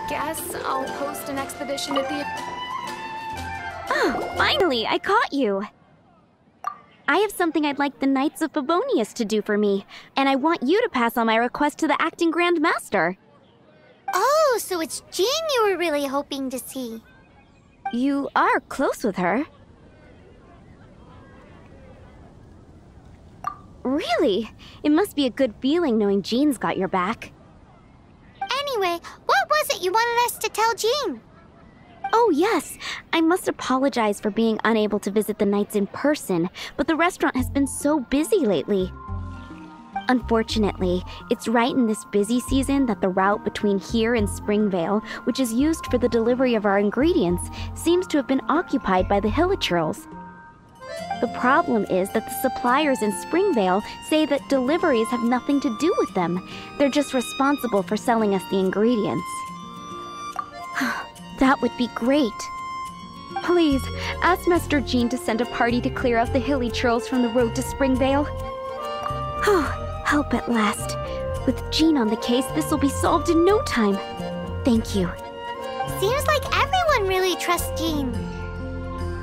guess I'll post an expedition at the... Oh, finally, I caught you. I have something I'd like the Knights of Favonius to do for me, and I want you to pass on my request to the acting Grand Master. Oh, so it's Jean you were really hoping to see. You are close with her. Really? It must be a good feeling knowing Jean's got your back. Anyway, what was it you wanted us to tell Jean? Oh, yes. I must apologize for being unable to visit the Knights in person, but the restaurant has been so busy lately. Unfortunately, it's right in this busy season that the route between here and Springvale, which is used for the delivery of our ingredients, seems to have been occupied by the Hilichurls. The problem is that the suppliers in Springvale say that deliveries have nothing to do with them. They're just responsible for selling us the ingredients. That would be great. Please, ask Master Jean to send a party to clear out the Hilichurls from the road to Springvale. Oh, help at last. With Jean on the case, this will be solved in no time. Thank you. Seems like everyone really trusts Jean.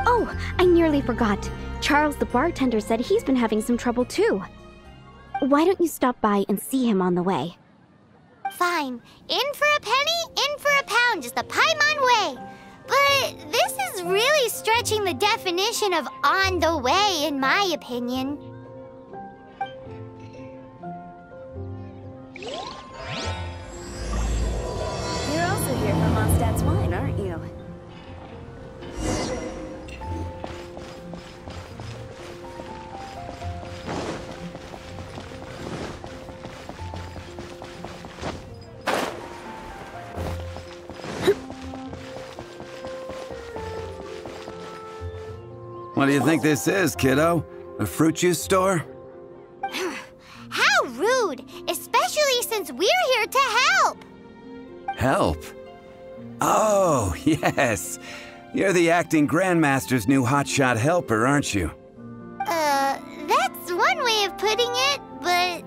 Oh, I nearly forgot. Charles the bartender said he's been having some trouble too. Why don't you stop by and see him on the way? Fine. In for a penny, in for a pound is the Paimon way. But this is really stretching the definition of on the way, in my opinion. You're also here for Mondstadt's wine, aren't you? What do you think this is, kiddo? A fruit juice store? How rude! Especially since we're here to help! Help? Oh, yes. You're the acting Grandmaster's new hotshot helper, aren't you? That's one way of putting it, but...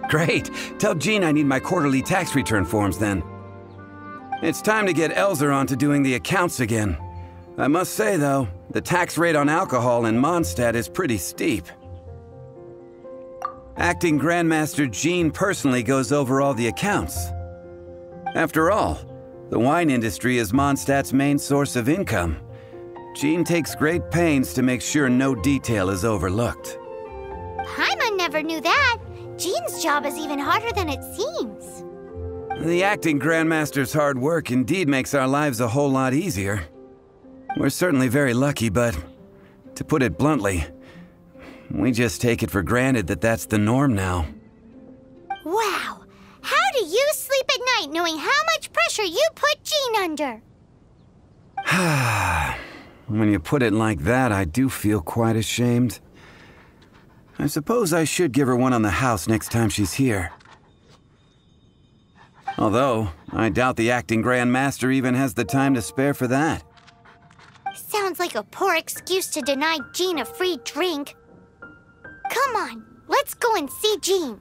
Great. Tell Jean I need my quarterly tax return forms then. It's time to get Elzer on to doing the accounts again. I must say, though, the tax rate on alcohol in Mondstadt is pretty steep. Acting Grandmaster Jean personally goes over all the accounts. After all, the wine industry is Mondstadt's main source of income. Jean takes great pains to make sure no detail is overlooked. Paimon never knew that. Jean's job is even harder than it seems. The acting Grandmaster's hard work indeed makes our lives a whole lot easier. We're certainly very lucky, but to put it bluntly, we just take it for granted that that's the norm now. Wow! How do you sleep at night knowing how much pressure you put Jean under? When you put it like that, I do feel quite ashamed. I suppose I should give her one on the house next time she's here. Although, I doubt the acting Grandmaster even has the time to spare for that. Sounds like a poor excuse to deny Jean a free drink. Come on, let's go and see Jean.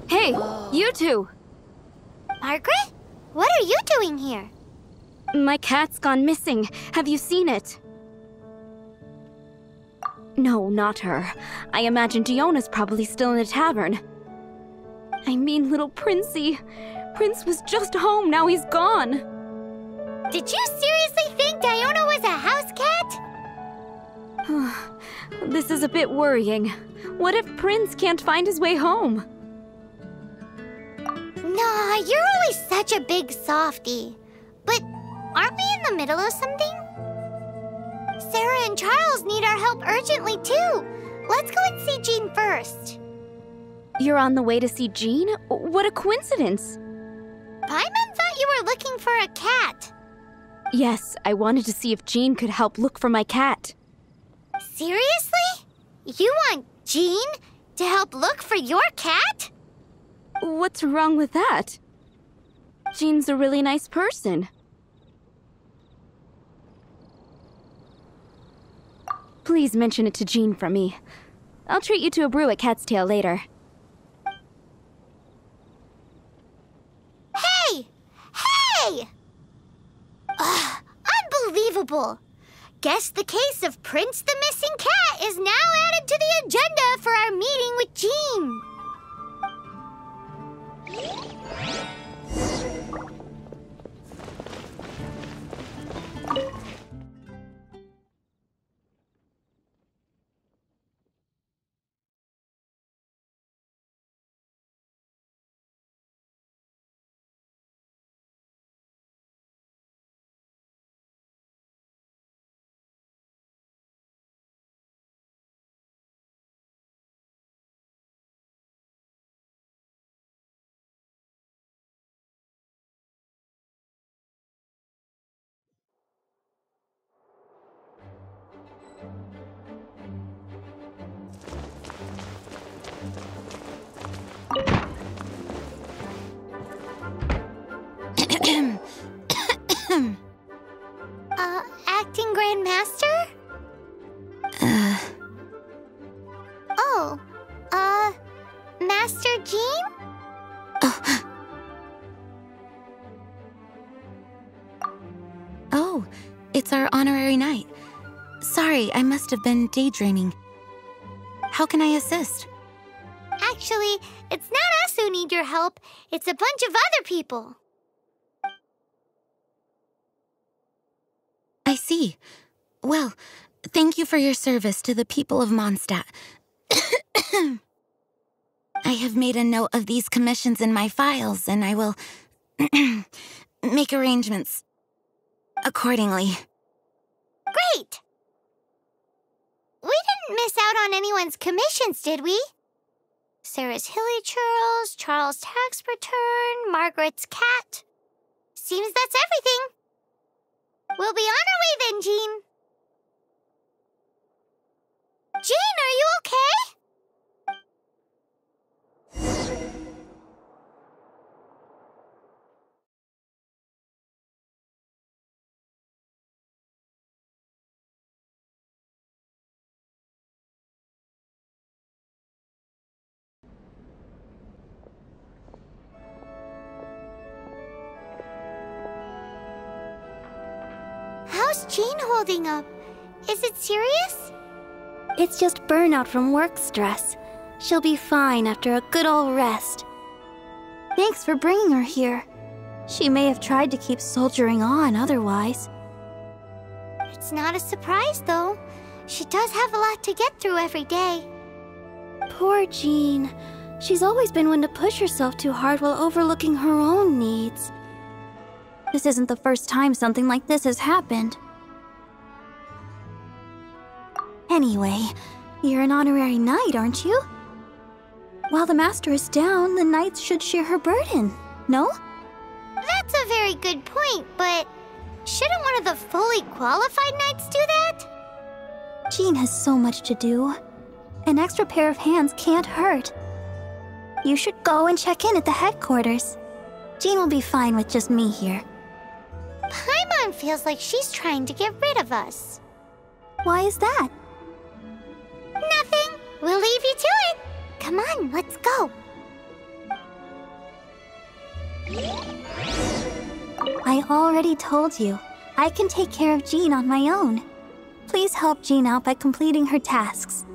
Hey, you two! Margaret? What are you doing here? My cat's gone missing. Have you seen it? No, not her. I imagine Diona's probably still in the tavern. I mean little Princey. Prince was just home, now he's gone. Did you seriously think Diona was a house cat? This is a bit worrying. What if Prince can't find his way home? Nah, you're always such a big softie. But aren't we in the middle of something? Sarah and Charles need our help urgently, too. Let's go and see Jean first. You're on the way to see Jean? What a coincidence! Paimon thought you were looking for a cat. Yes, I wanted to see if Jean could help look for my cat. Seriously? You want Jean to help look for your cat? What's wrong with that? Jean's a really nice person. Please mention it to Jean from me. I'll treat you to a brew at Cat's Tail later. Hey! Hey! Ugh, unbelievable! Guess the case of Prince the Missing Cat is now added to the agenda for our meeting with Jean. Acting Grand Master? Oh, Master Jean? Oh, it's our honorary knight. Sorry, I must have been daydreaming. How can I assist? Actually, it's not us who need your help. It's a bunch of other people. I see. Well, thank you for your service to the people of Mondstadt. I have made a note of these commissions in my files, and I will make arrangements accordingly. Great! We didn't miss out on anyone's commissions, did we? Sarah's Hilly Churls, Charles' tax return, Margaret's cat. Seems that's everything. We'll be on our way then, Jean. Jean, are you okay? How's Jean holding up? Is it serious? It's just burnout from work stress. She'll be fine after a good old rest. Thanks for bringing her here. She may have tried to keep soldiering on otherwise. It's not a surprise, though. She does have a lot to get through every day. Poor Jean. She's always been one to push herself too hard while overlooking her own needs. This isn't the first time something like this has happened. Anyway, you're an honorary knight, aren't you? While the master is down, the knights should share her burden, no? That's a very good point, but shouldn't one of the fully qualified knights do that? Jean has so much to do. An extra pair of hands can't hurt. You should go and check in at the headquarters. Jean will be fine with just me here. Paimon feels like she's trying to get rid of us. Why is that? Nothing. We'll leave you to it. Come on, let's go. I already told you. I can take care of Jean on my own. Please help Jean out by completing her tasks.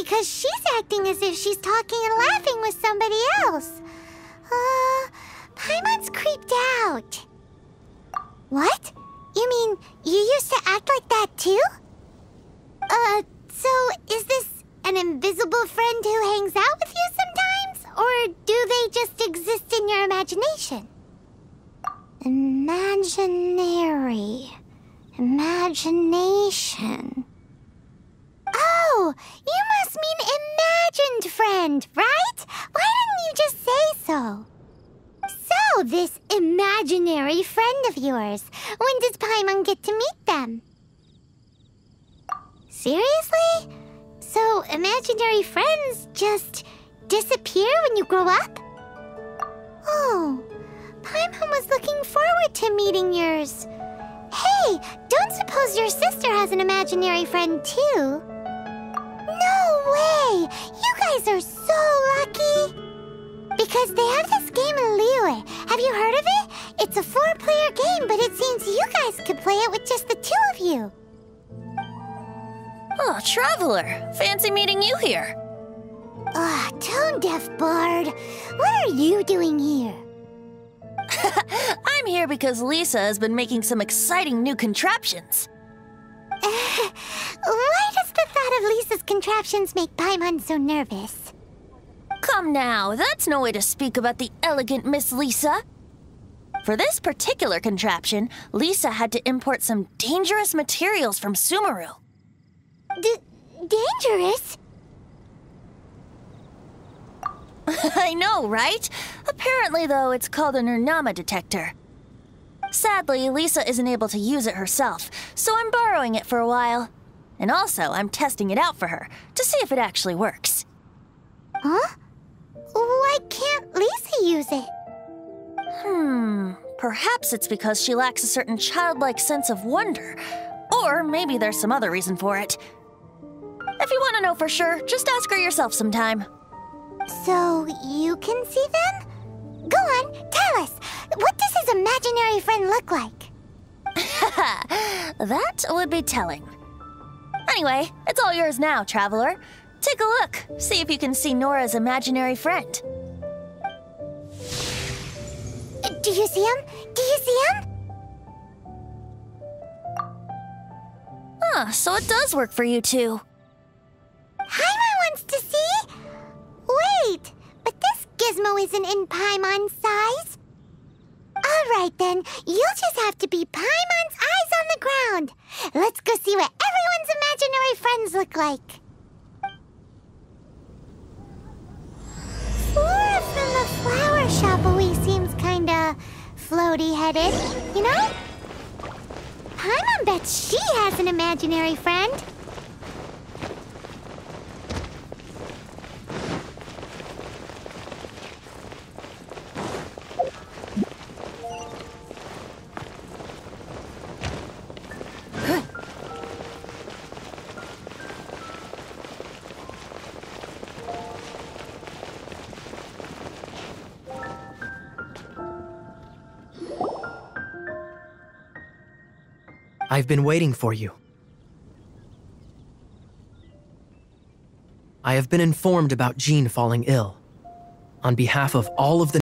because she's acting as if she's talking and laughing with somebody else. Paimon's creeped out. What? You mean you used to act like that too? So is this an invisible friend who hangs out with you sometimes? Or do they just exist in your imagination? Imagination. Oh, you must mean imagined friend, right? Why didn't you just say so? So, this imaginary friend of yours, when does Paimon get to meet them? Seriously? So, imaginary friends just disappear when you grow up? Oh, Paimon was looking forward to meeting yours. Hey, don't suppose your sister has an imaginary friend too? No way! You guys are so lucky! Because they have this game in Liyue. Have you heard of it? It's a 4-player game, but it seems you guys could play it with just the 2 of you. Oh, Traveler! Fancy meeting you here. Tone-deaf bard. What are you doing here? I'm here because Lisa has been making some exciting new contraptions. Why does the thought of Lisa's contraptions make Paimon so nervous? Come now, that's no way to speak about the elegant Miss Lisa. For this particular contraption, Lisa had to import some dangerous materials from Sumeru. Dangerous? I know, right? Apparently, though, it's called an Urnama detector. Sadly, Lisa isn't able to use it herself, so I'm borrowing it for a while. And also, I'm testing it out for her, to see if it actually works. Huh? Why can't Lisa use it? Perhaps it's because she lacks a certain childlike sense of wonder. Or maybe there's some other reason for it. If you want to know for sure, just ask her yourself sometime. So, you can see them? Go on, tell us. What does his imaginary friend look like? That would be telling. Anyway, it's all yours now, Traveler. Take a look. See if you can see Nora's imaginary friend. Do you see him? Do you see him? So it does work for you two. Paimon wants to see? Wait, but this gizmo isn't in Paimon's size. Alright then, you'll just have to be Paimon's eyes on the ground. Let's go see what everyone's imaginary friends look like. Flora from the flower shop always seems kinda floaty-headed, you know? Paimon bets she has an imaginary friend. I've been waiting for you. I have been informed about Jean falling ill. On behalf of all of the